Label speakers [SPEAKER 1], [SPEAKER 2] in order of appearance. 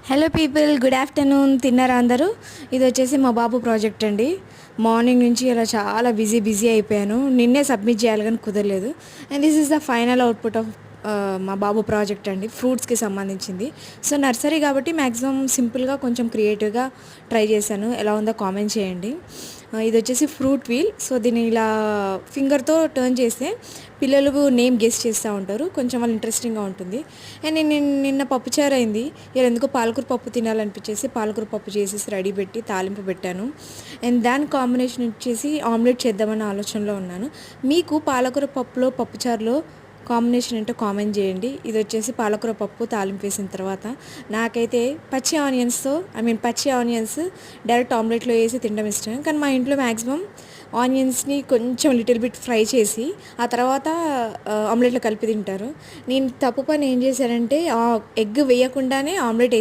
[SPEAKER 1] Hello people, good afternoon. తిన్నారా అందరూ? ఇది వచ్చేసి మా బాబు ప్రాజెక్ట్ అండి. మార్నింగ్ నుంచి ఇలా చాలా బిజీ అయిపోయాను. నిన్నే సబ్మిట్ చేయాలి కానీ కుదరలేదు. And this is the final output of మా బాబు ప్రాజెక్ట్ అండి, ఫ్రూట్స్కి సంబంధించింది. సో నర్సరీ కాబట్టి మ్యాక్సిమం సింపుల్గా కొంచెం క్రియేటివ్గా ట్రై చేశాను. ఎలా ఉందో కామెంట్ చేయండి. ఇది వచ్చేసి ఫ్రూట్ వీల్. సో దీన్ని ఇలా ఫింగర్తో టర్న్ చేస్తే పిల్లలు నేమ్ గెస్ చేస్తూ ఉంటారు. కొంచెం వాళ్ళు ఇంట్రెస్టింగ్గా ఉంటుంది. అండ్ నేను నిన్న పప్పుచారు అయింది. ఇలా ఎందుకో పాలకూర పప్పు తినాలనిపించేసి పాలకూర పప్పు చేసేసి రెడీ పెట్టి తాలింపు పెట్టాను. అండ్ దాని కాంబినేషన్ వచ్చేసి ఆమ్లెట్ చేద్దామన్న ఆలోచనలో ఉన్నాను. మీకు పాలకూర పప్పులో పప్పుచారులో కాంబినేషన్ ఏంటో కామెంట్ చేయండి. ఇది వచ్చేసి పాలకూర పప్పు తాలింపు వేసిన తర్వాత నాకైతే పచ్చి ఆనియన్స్ డైరెక్ట్ ఆమ్లెట్లో వేసి తినడం ఇష్టం. కానీ మా ఇంట్లో మ్యాక్సిమం ఆనియన్స్ని కొంచెం లిటిల్ బిట్ ఫ్రై చేసి ఆ తర్వాత ఆమ్లెట్లో కలిపి తింటారు. నేను తప్పు పని ఏం చేశానంటే ఎగ్ వేయకుండానే ఆమ్లెట్